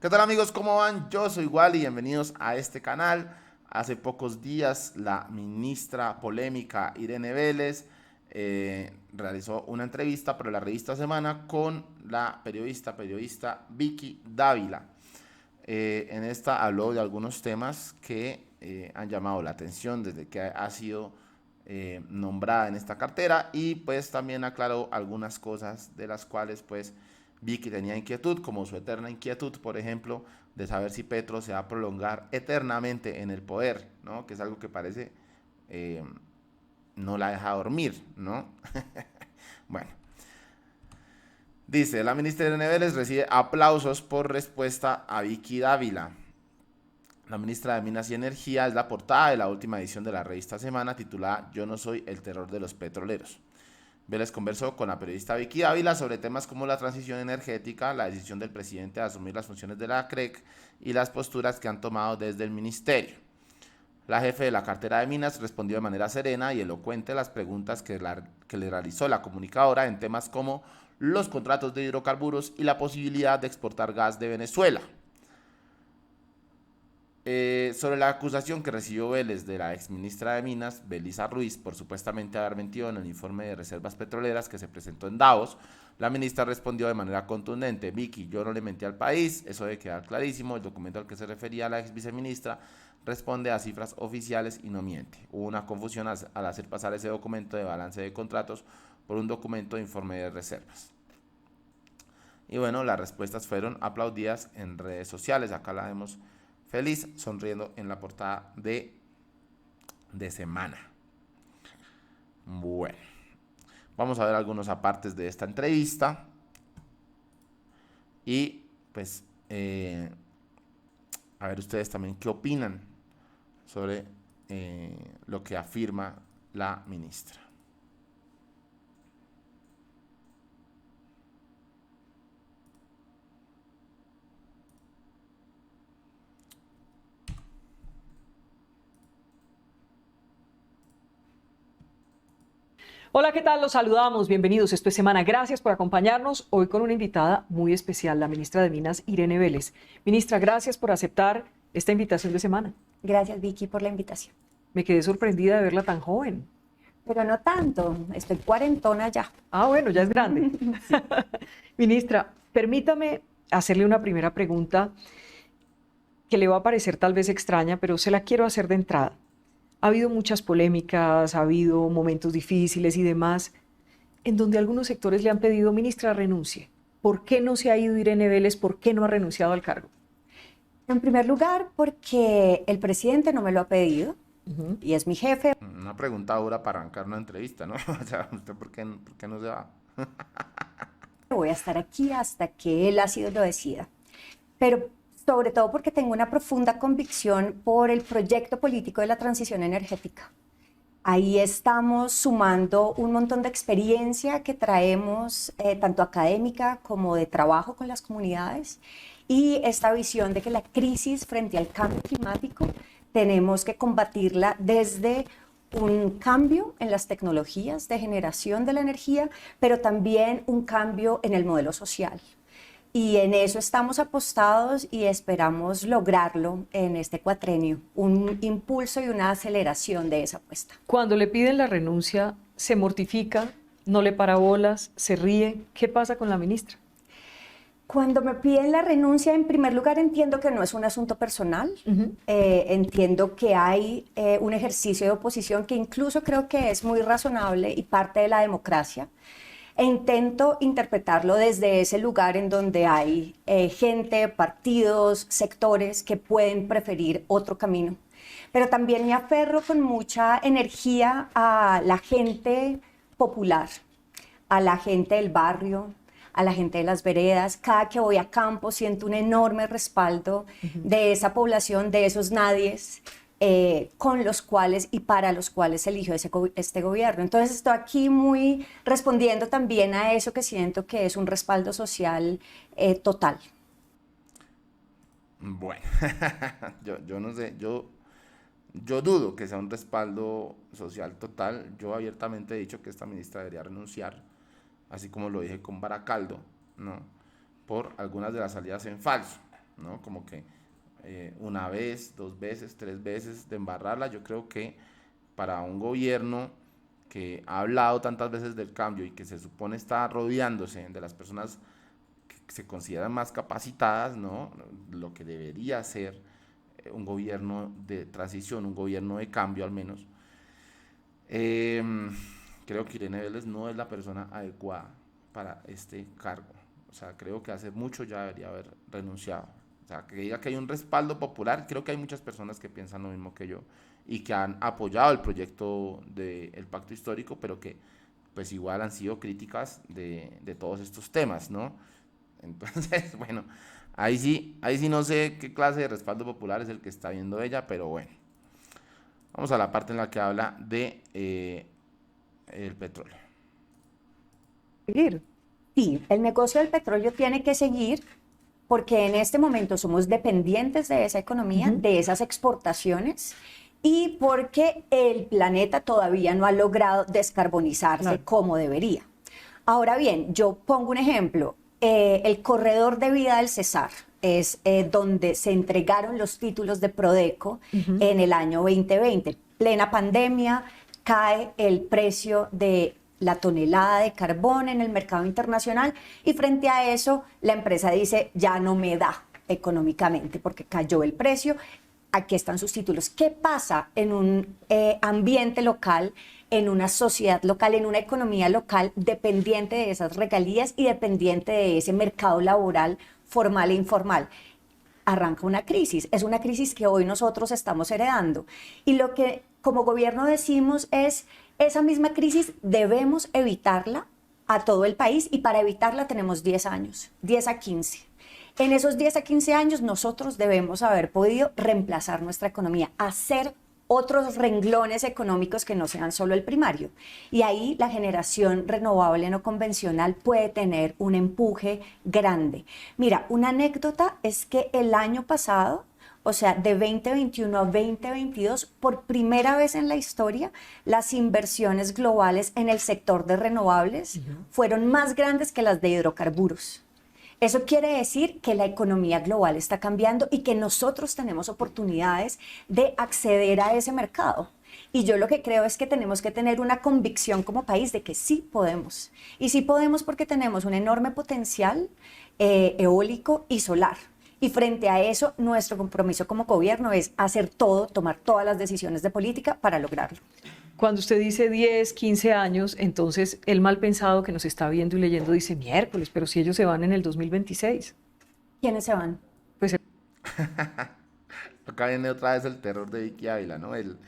¿Qué tal amigos? ¿Cómo van? Yo soy Wally y bienvenidos a este canal. Hace pocos días la ministra polémica Irene Vélez realizó una entrevista para la revista Semana con la periodista Vicky Dávila. En esta habló de algunos temas que han llamado la atención desde que ha sido nombrada en esta cartera y pues también aclaró algunas cosas de las cuales pues vi que tenía inquietud, como su eterna inquietud, por ejemplo, de saber si Petro se va a prolongar eternamente en el poder, ¿no? Que es algo que parece eh, no la deja dormir, ¿no? Bueno, dice, la ministra Irene Vélez recibe aplausos por respuesta a Vicky Dávila. La ministra de Minas y Energía es la portada de la última edición de la revista Semana titulada Yo no soy el terror de los petroleros. Vélez conversó con la periodista Vicky Ávila sobre temas como la transición energética, la decisión del presidente de asumir las funciones de la CREC y las posturas que han tomado desde el ministerio. La jefe de la cartera de Minas respondió de manera serena y elocuente las preguntas que le realizó la comunicadora en temas como los contratos de hidrocarburos y la posibilidad de exportar gas de Venezuela. Sobre la acusación que recibió Vélez de la exministra de Minas, Belisa Ruiz, por supuestamente haber mentido en el informe de reservas petroleras que se presentó en Davos, la ministra respondió de manera contundente: Vicky, yo no le mentí al país, eso debe quedar clarísimo, el documento al que se refería la ex viceministra responde a cifras oficiales y no miente. Hubo una confusión al hacer pasar ese documento de balance de contratos por un documento de informe de reservas. Y bueno, las respuestas fueron aplaudidas en redes sociales, acá la vemos feliz, sonriendo en la portada de Semana. Bueno, vamos a ver algunos apartes de esta entrevista. Y pues, a ver ustedes también qué opinan sobre lo que afirma la ministra. Hola, ¿qué tal? Los saludamos, bienvenidos. Esto es Semana. Gracias por acompañarnos hoy con una invitada muy especial, la ministra de Minas, Irene Vélez. Ministra, gracias por aceptar esta invitación de Semana. Gracias, Vicky, por la invitación. Me quedé sorprendida de verla tan joven. Pero no tanto, estoy cuarentona ya. Ah, bueno, ya es grande. Ministra, permítame hacerle una primera pregunta que le va a parecer tal vez extraña, pero se la quiero hacer de entrada. Ha habido muchas polémicas, ha habido momentos difíciles y demás, en donde algunos sectores le han pedido: ministra, renuncie. ¿Por qué no se ha ido Irene Vélez? ¿Por qué no ha renunciado al cargo? En primer lugar, porque el presidente no me lo ha pedido y es mi jefe. Una pregunta dura para arrancar una entrevista, ¿no? O sea, ¿usted por qué no se va? Voy a estar aquí hasta que él así lo decida. Pero sobre todo porque tengo una profunda convicción por el proyecto político de la transición energética. Ahí estamos sumando un montón de experiencia que traemos, tanto académica como de trabajo con las comunidades, y esta visión de que la crisis frente al cambio climático tenemos que combatirla desde un cambio en las tecnologías de generación de la energía, pero también un cambio en el modelo social. Y en eso estamos apostados y esperamos lograrlo en este cuatrenio, un impulso y una aceleración de esa apuesta. Cuando le piden la renuncia, ¿se mortifica? ¿No le para bolas? ¿Se ríe? ¿Qué pasa con la ministra? Cuando me piden la renuncia, en primer lugar entiendo que no es un asunto personal, entiendo que hay un ejercicio de oposición que incluso creo que es muy razonable y parte de la democracia. E intento interpretarlo desde ese lugar en donde hay gente, partidos, sectores que pueden preferir otro camino. Pero también me aferro con mucha energía a la gente popular, a la gente del barrio, a la gente de las veredas. Cada que voy a campo siento un enorme respaldo de esa población, de esos nadies, con los cuales y para los cuales se eligió este gobierno. Entonces estoy aquí muy respondiendo también a eso que siento que es un respaldo social total. Bueno, yo no sé, yo dudo que sea un respaldo social total. Yo abiertamente he dicho que esta ministra debería renunciar, así como lo dije con Baracaldo, ¿no? Por algunas de las salidas en falso. ¿no? Como que una vez, dos veces, tres veces de embarrarla. Yo creo que para un gobierno que ha hablado tantas veces del cambio y que se supone está rodeándose de las personas que se consideran más capacitadas, ¿no? Lo que debería ser un gobierno de transición, un gobierno de cambio al menos. Eh, Creo que Irene Vélez no es la persona adecuada para este cargo. O sea, creo que hace mucho ya debería haber renunciado. O sea, que diga que hay un respaldo popular, creo que hay muchas personas que piensan lo mismo que yo y que han apoyado el proyecto del pacto histórico, pero que pues igual han sido críticas de todos estos temas, ¿no? Entonces, bueno, ahí sí no sé qué clase de respaldo popular es el que está viendo ella, pero bueno. Vamos a la parte en la que habla de el petróleo. Seguir. Sí, el negocio del petróleo tiene que seguir porque en este momento somos dependientes de esa economía, de esas exportaciones, y porque el planeta todavía no ha logrado descarbonizarse como debería. Ahora bien, yo pongo un ejemplo. El corredor de vida del Cesar es donde se entregaron los títulos de Prodeco en el año 2020. Plena pandemia, cae el precio de la tonelada de carbón en el mercado internacional y frente a eso la empresa dice ya no me da económicamente porque cayó el precio. Aquí están sus títulos. ¿Qué pasa en un ambiente local, en una sociedad local, en una economía local dependiente de esas regalías y dependiente de ese mercado laboral formal e informal? Arranca una crisis. Es una crisis que hoy nosotros estamos heredando. Y lo que como gobierno decimos es, esa misma crisis debemos evitarla a todo el país y para evitarla tenemos 10 años, 10 a 15. En esos 10 a 15 años nosotros debemos haber podido reemplazar nuestra economía, hacer otros renglones económicos que no sean solo el primario. Y ahí la generación renovable no convencional puede tener un empuje grande. Mira, una anécdota es que el año pasado, o sea, de 2021 a 2022, por primera vez en la historia, las inversiones globales en el sector de renovables fueron más grandes que las de hidrocarburos. Eso quiere decir que la economía global está cambiando y que nosotros tenemos oportunidades de acceder a ese mercado. Y yo lo que creo es que tenemos que tener una convicción como país de que sí podemos. Y sí podemos porque tenemos un enorme potencial eólico y solar. Y frente a eso, nuestro compromiso como gobierno es hacer todo, tomar todas las decisiones de política para lograrlo. Cuando usted dice 10, 15 años, entonces el mal pensado que nos está viendo y leyendo dice, miércoles, pero si ellos se van en el 2026. ¿Quiénes se van? Pues Acá viene otra vez el terror de Vicky Ávila, ¿no? El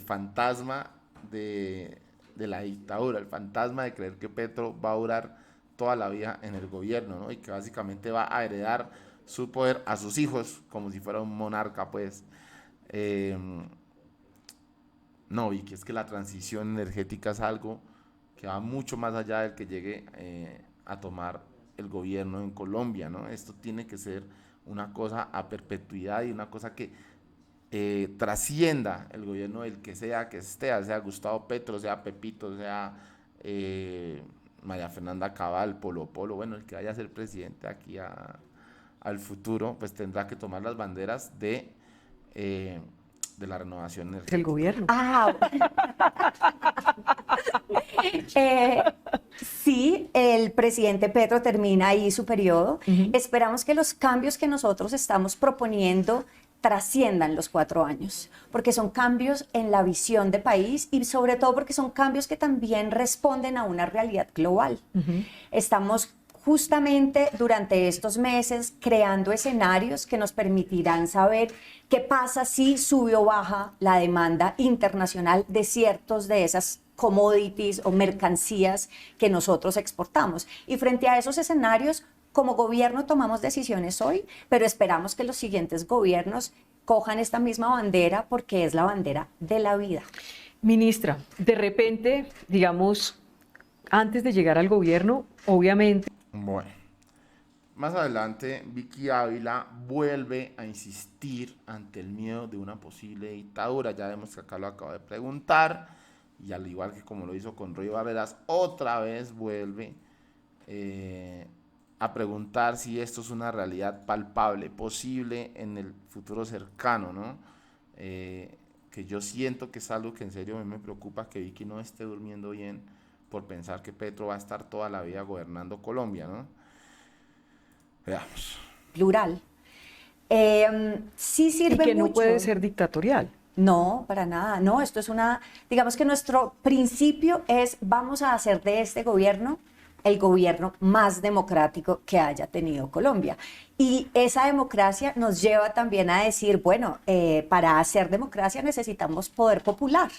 fantasma de la dictadura, el fantasma de creer que Petro va a durar toda la vida en el gobierno, ¿no? Y que básicamente va a heredar su poder a sus hijos como si fuera un monarca, pues. No, y que es que la transición energética es algo que va mucho más allá del que llegue a tomar el gobierno en Colombia, ¿no? Esto tiene que ser una cosa a perpetuidad y una cosa que trascienda el gobierno del que esté, sea Gustavo Petro, sea Pepito, sea María Fernanda Cabal, Polo, bueno, el que vaya a ser presidente aquí al futuro, pues tendrá que tomar las banderas de la renovación energética. el gobierno. Sí, el presidente Petro termina ahí su periodo. Esperamos que los cambios que nosotros estamos proponiendo trasciendan los 4 años, porque son cambios en la visión de país y sobre todo porque son cambios que también responden a una realidad global. Estamos justamente durante estos meses creando escenarios que nos permitirán saber qué pasa si sube o baja la demanda internacional de ciertos de esas commodities o mercancías que nosotros exportamos. Y frente a esos escenarios, como gobierno tomamos decisiones hoy, pero esperamos que los siguientes gobiernos cojan esta misma bandera porque es la bandera de la vida. Ministra, de repente, digamos, antes de llegar al gobierno, obviamente... Bueno, más adelante Vicky Ávila vuelve a insistir ante el miedo de una posible dictadura. Ya vemos que acá lo acabo de preguntar y al igual que como lo hizo con Roy Barreras, otra vez vuelve a preguntar si esto es una realidad palpable, posible en el futuro cercano, ¿no? Que yo siento que es algo que en serio a mí me preocupa, que Vicky no esté durmiendo bien por pensar que Petro va a estar toda la vida gobernando Colombia, ¿no? Veamos. Plural. Sí Y sirve que no mucho. puede ser dictatorial. No, para nada. No, esto es digamos que nuestro principio es, vamos a hacer de este gobierno el gobierno más democrático que haya tenido Colombia. Y esa democracia nos lleva también a decir, bueno, para hacer democracia necesitamos poder popular.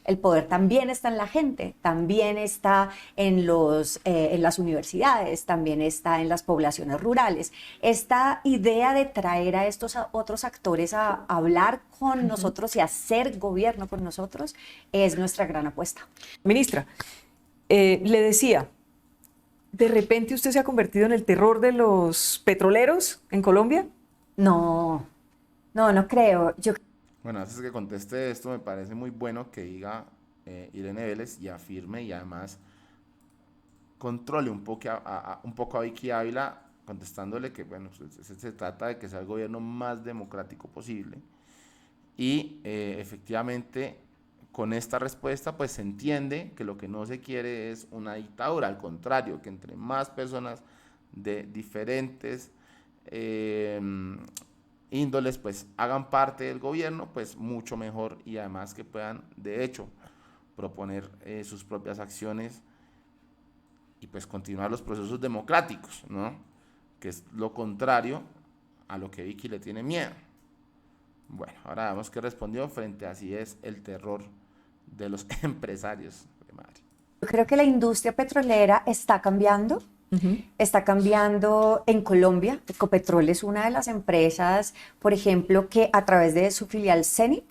El poder también está en la gente, también está en las universidades, también está en las poblaciones rurales. Esta idea de traer a estos otros actores a hablar con nosotros y hacer gobierno con nosotros es nuestra gran apuesta. Ministra, le decía, ¿de repente usted se ha convertido en el terror de los petroleros en Colombia? No, no creo. Bueno, antes de que conteste esto, me parece muy bueno que diga Irene Vélez y afirme y además controle un poco a Vicky Ávila, contestándole que, bueno, se trata de que sea el gobierno más democrático posible. Y efectivamente, con esta respuesta, pues se entiende que lo que no se quiere es una dictadura, al contrario, que entre más personas de diferentes índoles pues hagan parte del gobierno, pues mucho mejor, y además que puedan de hecho proponer sus propias acciones y pues continuar los procesos democráticos, ¿no? Que es lo contrario a lo que Vicky le tiene miedo. Bueno, ahora vemos qué respondió frente a si es el terror de los empresarios. Yo creo que la industria petrolera está cambiando. Está cambiando en Colombia. Ecopetrol es una de las empresas, por ejemplo, que a través de su filial Zenit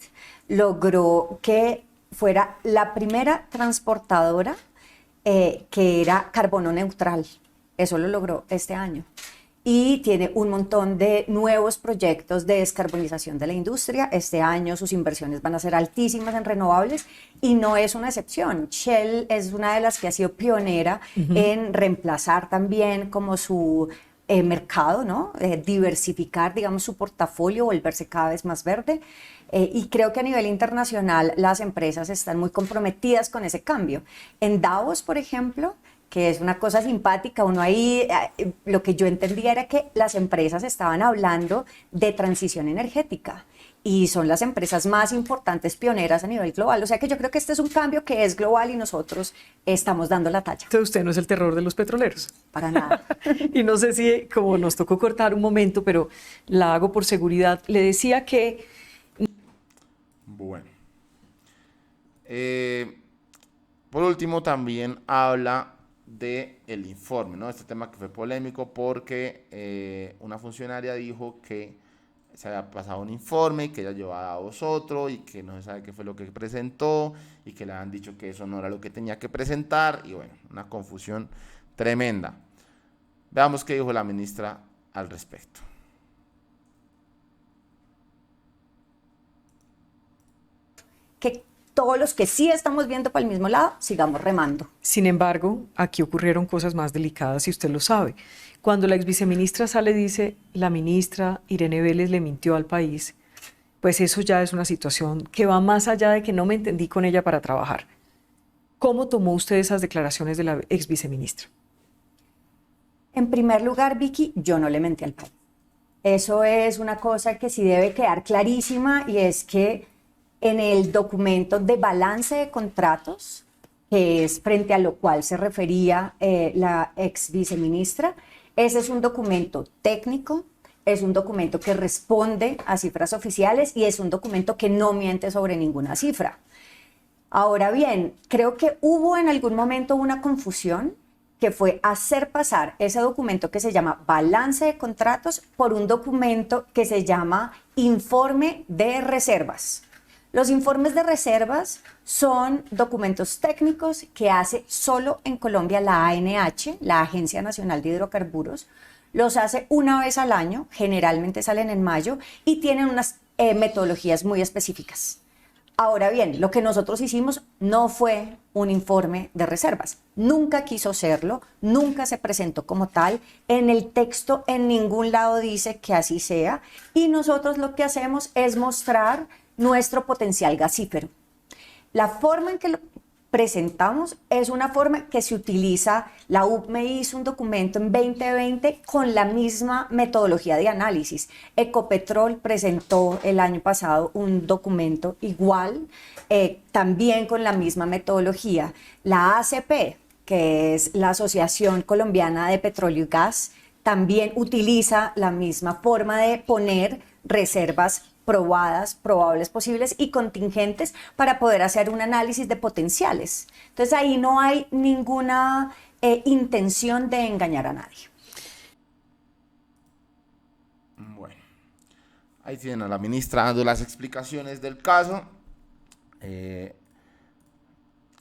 logró que fuera la primera transportadora que era carbono neutral. Eso lo logró este año. Y tiene un montón de nuevos proyectos de descarbonización de la industria. Este año sus inversiones van a ser altísimas en renovables y no es una excepción. Shell es una de las que ha sido pionera en reemplazar también como su mercado, ¿no? Diversificar, digamos, su portafolio, volverse cada vez más verde. Y creo que a nivel internacional las empresas están muy comprometidas con ese cambio. En Davos, por ejemplo, que es una cosa simpática, uno ahí, lo que yo entendía era que las empresas estaban hablando de transición energética y son las empresas más importantes, pioneras a nivel global. O sea que yo creo que este es un cambio que es global y nosotros estamos dando la talla. Entonces usted no es el terror de los petroleros. Para nada. Y no sé si, como nos tocó cortar un momento, pero la hago por seguridad. Le decía que... Bueno. Por último, también habla del informe, ¿no? Este tema que fue polémico porque una funcionaria dijo que se había pasado un informe y que ella llevaba a vosotros y que no se sabe qué fue lo que presentó y que le han dicho que eso no era lo que tenía que presentar y bueno, una confusión tremenda. Veamos qué dijo la ministra al respecto. Que todos los que sí estamos viendo para el mismo lado, sigamos remando. Sin embargo, aquí ocurrieron cosas más delicadas y usted lo sabe. Cuando la exviceministra sale y dice, la ministra Irene Vélez le mintió al país, pues eso ya es una situación que va más allá de que no me entendí con ella para trabajar. ¿Cómo tomó usted esas declaraciones de la exviceministra? En primer lugar, Vicky, yo no le mentí al país. Eso es una cosa que sí debe quedar clarísima y es que en el documento de balance de contratos, que es frente a lo cual se refería la ex viceministra, ese es un documento técnico, es un documento que responde a cifras oficiales y es un documento que no miente sobre ninguna cifra. Ahora bien, creo que hubo en algún momento una confusión que fue hacer pasar ese documento que se llama balance de contratos por un documento que se llama informe de reservas. Los informes de reservas son documentos técnicos que hace solo en Colombia la ANH, la Agencia Nacional de Hidrocarburos. Los hace una vez al año, generalmente salen en mayo, y tienen unas metodologías muy específicas. Ahora bien, lo que nosotros hicimos no fue un informe de reservas. Nunca quiso serlo, nunca se presentó como tal. En el texto en ningún lado dice que así sea. Y nosotros lo que hacemos es mostrar nuestro potencial gasífero. La forma en que lo presentamos es una forma que se utiliza, la UPME hizo un documento en 2020 con la misma metodología de análisis. Ecopetrol presentó el año pasado un documento igual, también con la misma metodología. La ACP, que es la Asociación Colombiana de Petróleo y Gas, también utiliza la misma forma de poner reservas probadas, probables, posibles y contingentes para poder hacer un análisis de potenciales. Entonces ahí no hay ninguna intención de engañar a nadie. Bueno, ahí tienen a la ministra dando las explicaciones del caso.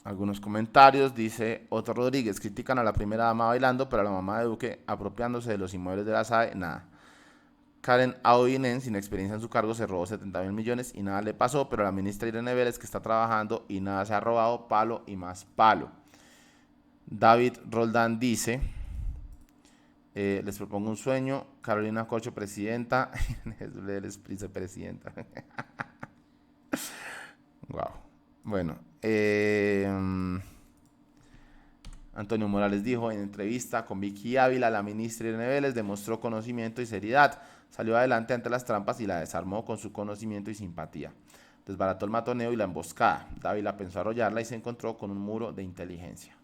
Algunos comentarios, dice Otto Rodríguez, critican a la primera dama bailando, pero a la mamá de Duque apropiándose de los inmuebles de la SAE, nada. Karen Aoinen, sin experiencia en su cargo, se robó 70.000 millones y nada le pasó, pero la ministra Irene Vélez, que está trabajando y nada se ha robado, palo y más palo. David Roldán dice, les propongo un sueño, Carolina Corcho, presidenta, Vélez, vicepresidenta. Wow. Bueno, Antonio Morales dijo en entrevista con Vicky Ávila, la ministra Irene Vélez demostró conocimiento y seriedad, salió adelante ante las trampas y la desarmó con su conocimiento y simpatía. Desbarató el matoneo y la emboscada. Dávila pensó arrollarla y se encontró con un muro de inteligencia.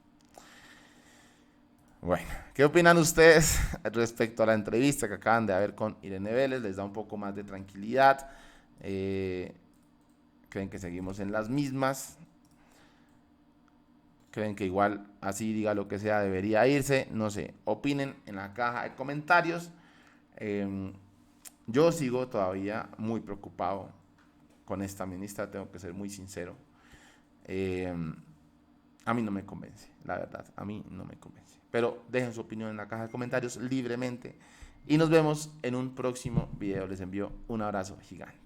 Bueno, ¿qué opinan ustedes respecto a la entrevista que acaban de haber con Irene Vélez? ¿Les da un poco más de tranquilidad? ¿Creen que seguimos en las mismas? ¿Creen que igual así diga lo que sea debería irse? No sé, opinen en la caja de comentarios. Yo sigo todavía muy preocupado con esta ministra, tengo que ser muy sincero. A mí no me convence, la verdad, a mí no me convence. Pero dejen su opinión en la caja de comentarios libremente y nos vemos en un próximo video. Les envío un abrazo gigante.